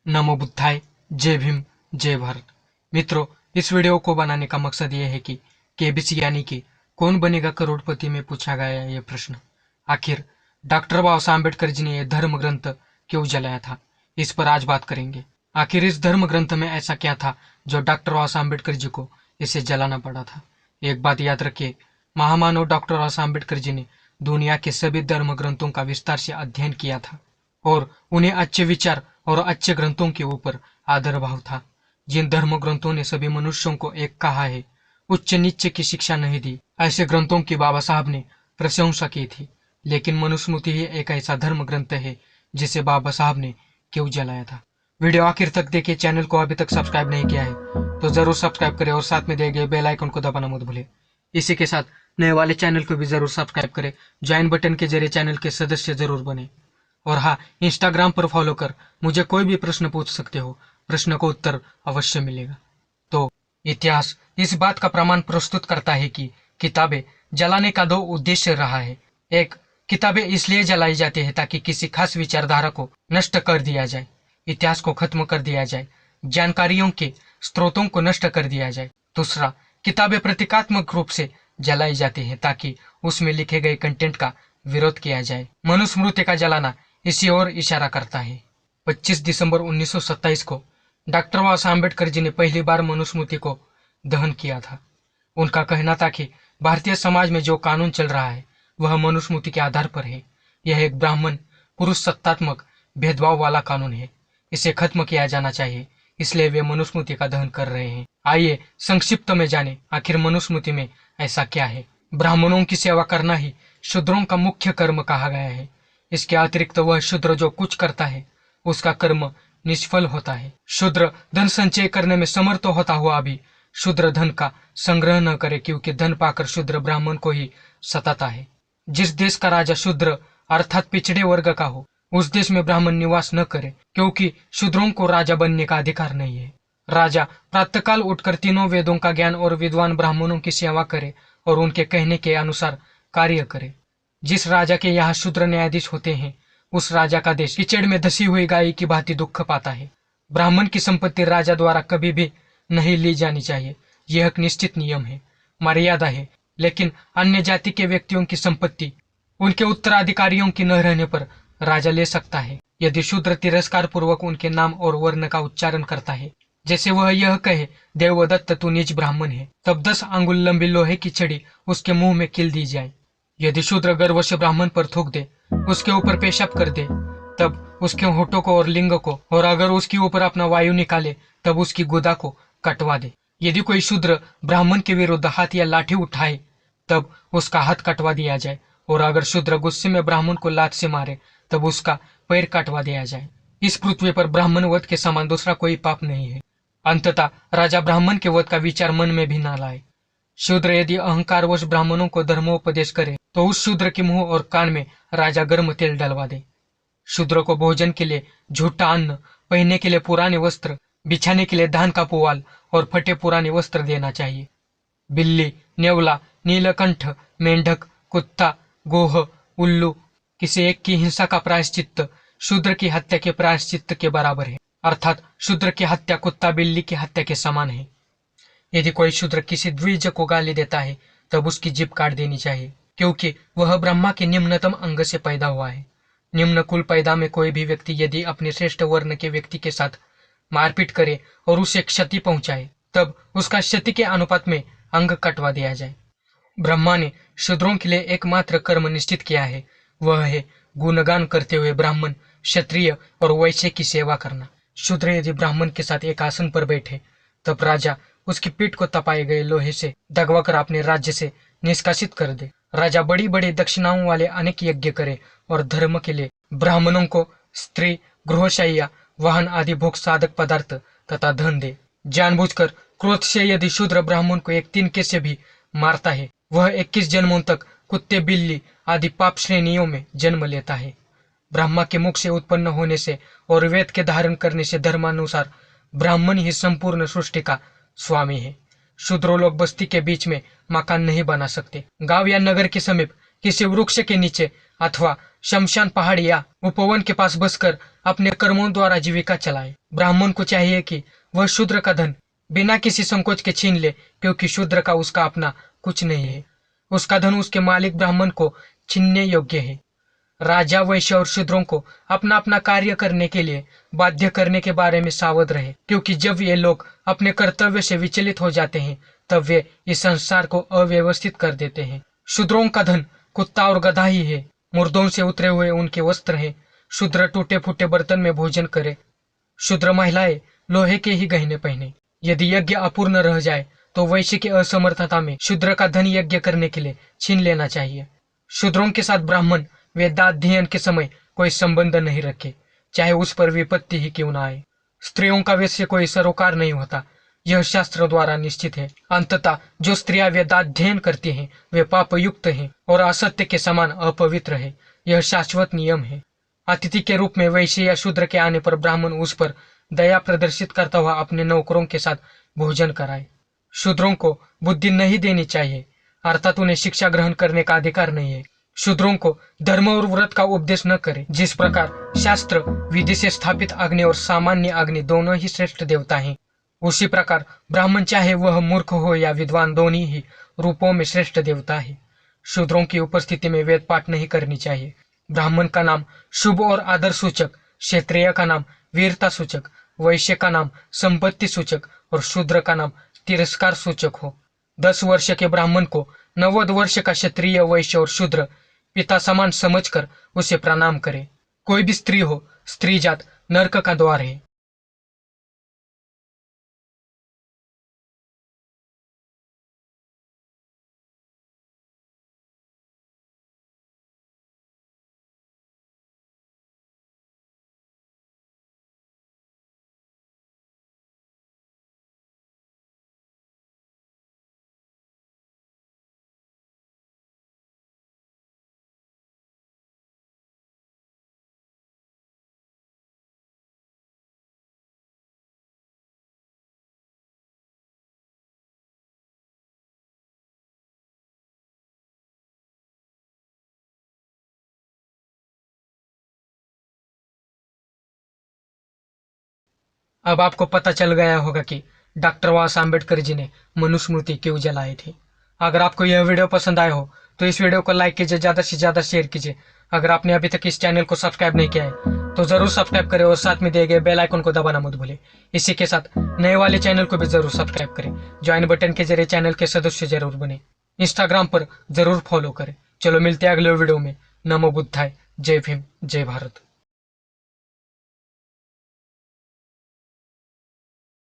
नमो बुद्धाय, जय भीम, जय भारत। मित्रों, इस वीडियो को बनाने का मकसद ये है कि केबीसी यानी कि कौन बनेगा करोड़पति में पूछा गया ये प्रश्न, आखिर डॉक्टर बाबा साहब अम्बेडकर जी ने यह धर्म ग्रंथ क्यों जलाया था, इस पर आज बात करेंगे। आखिर इस धर्म ग्रंथ में ऐसा क्या था जो डॉक्टर बाबा साहब अम्बेडकर जी को इसे जलाना पड़ा था। एक बात याद रखिए, महामानव डॉक्टर बाबा साहब अम्बेडकर जी ने दुनिया के सभी धर्म ग्रंथों का विस्तार से अध्ययन किया था और उन्हें अच्छे विचार और अच्छे ग्रंथों के ऊपर आदर भाव था। जिन धर्म ग्रंथों ने सभी मनुष्यों को एक कहा है, उच्च नीचे की शिक्षा नहीं दी, ऐसे ग्रंथों की बाबा साहब ने प्रशंसा की थी। लेकिन मनुस्मृति ही एक ऐसा धर्म ग्रंथ है जिसे बाबा साहब ने क्यों जलाया था। वीडियो आखिर तक देखिए। चैनल को अभी तक सब्सक्राइब नहीं किया है तो जरूर सब्सक्राइब करें और साथ में दिए गए बेल आइकन को दबाना मत भूलें। इसी के साथ नए वाले चैनल को भी जरूर सब्सक्राइब करें। ज्वाइन बटन के जरिए चैनल के सदस्य जरूर बने। और हाँ, इंस्टाग्राम पर फॉलो कर मुझे कोई भी प्रश्न पूछ सकते हो, प्रश्न को उत्तर अवश्य मिलेगा। तो इतिहास इस बात का प्रमाण प्रस्तुत करता है कि किताबें जलाने का दो उद्देश्य रहा है। एक, किताबें इसलिए जलाई जाती है ताकि किसी खास विचारधारा को नष्ट कर दिया जाए, इतिहास को खत्म कर दिया जाए, जानकारियों के स्रोतों को नष्ट कर दिया जाए। दूसरा, किताबें प्रतीकात्मक रूप से जलाई जाती है ताकि उसमें लिखे गए कंटेंट का विरोध किया जाए। मनुस्मृति का जलाना इसी ओर इशारा करता है। 25 दिसंबर 1927 को डॉक्टर बाबा साहब अम्बेडकर जी ने पहली बार मनुस्मृति को दहन किया था। उनका कहना था कि भारतीय समाज में जो कानून चल रहा है वह मनुस्मृति के आधार पर है। यह एक ब्राह्मण पुरुष सत्तात्मक भेदभाव वाला कानून है, इसे खत्म किया जाना चाहिए, इसलिए वे मनुस्मृति का दहन कर रहे हैं। आइए संक्षिप्त में जाने आखिर मनुस्मृति में ऐसा क्या है। ब्राह्मणों की सेवा करना ही शूद्रों का मुख्य कर्म कहा गया है। इसके अतिरिक्त वह शूद्र जो कुछ करता है उसका कर्म निष्फल होता है। शूद्र धन संचय करने में समर्थ होता हुआ भी शूद्र धन का संग्रह न करे, क्योंकि धन पाकर शूद्र ब्राह्मण को ही सताता है। जिस देश का राजा शूद्र अर्थात पिछड़े वर्ग का हो, उस देश में ब्राह्मण निवास न करे, क्योंकि शूद्रों को राजा बनने का अधिकार नहीं है। राजा प्रातःकाल उठकर तीनों वेदों का ज्ञान और विद्वान ब्राह्मणों की सेवा करे और उनके कहने के अनुसार कार्य करे। जिस राजा के यहाँ शूद्र न्यायाधीश होते हैं, उस राजा का देश कीचड़ में धसी हुई गाय की भांति दुख पाता है। ब्राह्मण की संपत्ति राजा द्वारा कभी भी नहीं ली जानी चाहिए, यह एक निश्चित नियम है, मर्यादा है। लेकिन अन्य जाति के व्यक्तियों की संपत्ति उनके उत्तराधिकारियों की न रहने पर राजा ले सकता है, यदि शूद्र तिरस्कार पूर्वक उनके नाम और वर्ण का उच्चारण करता है। जैसे वह यह कहे, देवदत्त तू नीच ब्राह्मण है, तब 10 अंगुल लंबी लोहे की छड़ी उसके मुंह में कील दी जाए। यदि शूद्र गर्व से ब्राह्मण पर थूक दे, उसके ऊपर पेशाब कर दे, तब उसके होठों को और लिंग को, और अगर उसके ऊपर अपना वायु निकाले तब उसकी गुदा को कटवा दे। यदि कोई शूद्र ब्राह्मण के विरुद्ध हाथ या लाठी उठाए तब उसका हाथ कटवा दिया जाए, और अगर शूद्र गुस्से में ब्राह्मण को लात से मारे तब उसका पैर कटवा दिया जाए। इस पृथ्वी पर ब्राह्मण वध के समान दूसरा कोई पाप नहीं है। अंततः राजा ब्राह्मण के वध का विचार मन में भी न लाए। शूद्र यदि अहंकारवश ब्राह्मणों को धर्मोपदेश करे तो उस शूद्र के मुंह और कान में राजा गर्म तेल डलवा दे। शूद्र को भोजन के लिए झूठा अन्न, पहनने के लिए पुराने वस्त्र, बिछाने के लिए धान का पुआल और फटे पुराने वस्त्र देना चाहिए। बिल्ली, नेवला, नीलकंठ, मेंढक, कुत्ता, गोह, उल्लू, किसी एक की हिंसा का प्रायश्चित्त शूद्र की हत्या के प्रायश्चित्त के बराबर है, अर्थात शूद्र की हत्या कुत्ता बिल्ली की हत्या के समान है। यदि कोई शूद्र किसी द्विज को गाली देता है तब उसकी जीभ काट देनी चाहिए, क्योंकि वह ब्रह्मा के निम्नतम अंग से पैदा हुआ है। निम्न कुल पैदा में कोई भी व्यक्ति यदि अपने श्रेष्ठ वर्ण के व्यक्ति के साथ मारपीट करे और उसे क्षति पहुंचाए, तब उसका क्षति के अनुपात में अंग कटवा दिया जाए। ब्रह्मा ने शूद्रों के लिए एकमात्र कर्म निश्चित किया है, वह है गुणगान करते हुए ब्राह्मण, क्षत्रिय और वैश्य की सेवा करना। शूद्र यदि ब्राह्मण के साथ एक आसन पर बैठे तब राजा उसकी पीठ को तपाए गए लोहे से दगवाकर अपने राज्य से निष्कासित कर दे। राजा बड़ी बड़ी दक्षिणाओं वाले अनेक यज्ञ करे और धर्म के लिए ब्राह्मणों को स्त्री, गृहशैया, वाहन आदि भोग साधक पदार्थ तथा धन दे। जानबूझकर क्रोध से यदि शूद्र ब्राह्मण को एक तिनके से भी मारता है, वह 21 जन्मों तक कुत्ते, बिल्ली आदि पाप श्रेणियों में जन्म लेता है। ब्रह्मा के मुख से उत्पन्न होने से और वेद के धारण करने से धर्मानुसार ब्राह्मण ही संपूर्ण सृष्टि का स्वामी है। शूद्र लोग बस्ती के बीच में मकान नहीं बना सकते। गांव या नगर के समीप किसी वृक्ष के नीचे अथवा शमशान पहाड़ी या उपवन के पास बसकर अपने कर्मों द्वारा जीविका चलाए। ब्राह्मण को चाहिए कि वह शूद्र का धन बिना किसी संकोच के छीन ले, क्योंकि शूद्र का उसका अपना कुछ नहीं है। उसका धन उसके मालिक ब्राह्मण को छीनने योग्य है। राजा, वैश्य और शूद्रों को अपना अपना कार्य करने के लिए बाध्य करने के बारे में सावध रहे, क्योंकि जब ये लोग अपने कर्तव्य से विचलित हो जाते हैं तब वे इस संसार को अव्यवस्थित कर देते हैं। शूद्रों का धन कुत्ता और गधा ही है। मुर्दों से उतरे हुए उनके वस्त्र हैं। शूद्र टूटे फूटे बर्तन में भोजन करे। शूद्र महिलाएं लोहे के ही गहने पहने। यदि यज्ञ अपूर्ण रह जाए तो वैश्य की असमर्थता में शूद्र का धन यज्ञ करने के लिए छीन लेना चाहिए। शूद्रों के साथ ब्राह्मण वेदाध्ययन के समय कोई संबंध नहीं रखे, चाहे उस पर विपत्ति ही क्यों न आए। स्त्रियों का वैश्य कोई सरोकार नहीं होता, यह शास्त्र द्वारा निश्चित है। अंततः जो स्त्रियां वेदाध्ययन करती हैं वे पापयुक्त हैं और असत्य के समान अपवित्र है। यह शाश्वत नियम है। अतिथि के रूप में वैश्य या शूद्र के आने पर ब्राह्मण उस पर दया प्रदर्शित करता हुआ अपने नौकरों के साथ भोजन कराए। शूद्रों को बुद्धि नहीं देनी चाहिए, अर्थात उन्हें शिक्षा ग्रहण करने का अधिकार नहीं है। शूद्रों को धर्म और व्रत का उपदेश न करे। जिस प्रकार शास्त्र विधि से स्थापित अग्नि और सामान्य अग्नि दोनों ही श्रेष्ठ देवता हैं, उसी प्रकार ब्राह्मण चाहे वह मूर्ख हो या विद्वान दोनों ही रूपों में श्रेष्ठ देवता है। शूद्रों की उपस्थिति में वेद पाठ नहीं करनी चाहिए। ब्राह्मण का नाम शुभ और आदर सूचक, क्षत्रिय का नाम वीरता सूचक, वैश्य का नाम संपत्ति सूचक और शूद्र का नाम तिरस्कार सूचक हो। 10 वर्ष के ब्राह्मण को 90 वर्ष का क्षत्रिय, वैश्य और शूद्र पिता समान समझकर उसे प्रणाम करे। कोई भी स्त्री हो, स्त्री जात नरक का द्वार है। अब आपको पता चल गया होगा कि डॉक्टर वास आम्बेडकर जी ने मनुस्मृति क्यों जलाई थी। अगर आपको यह वीडियो पसंद आया हो तो इस वीडियो को लाइक कीजिए, ज़्यादा से ज़्यादा शेयर कीजिए। अगर आपने अभी तक इस चैनल को सब्सक्राइब नहीं किया है तो ज़रूर सब्सक्राइब करें और साथ में दिए गए बेल आइकन को दबाना मत भूलें। इसी के साथ नए वाले चैनल को भी जरूर सब्सक्राइब करें। ज्वाइन बटन के जरिए चैनल के सदस्य जरूर बने। इंस्टाग्राम पर जरूर फॉलो करें। चलो मिलते हैं अगले वीडियो में। नमो बुद्धाय। जय भीम, जय भारत।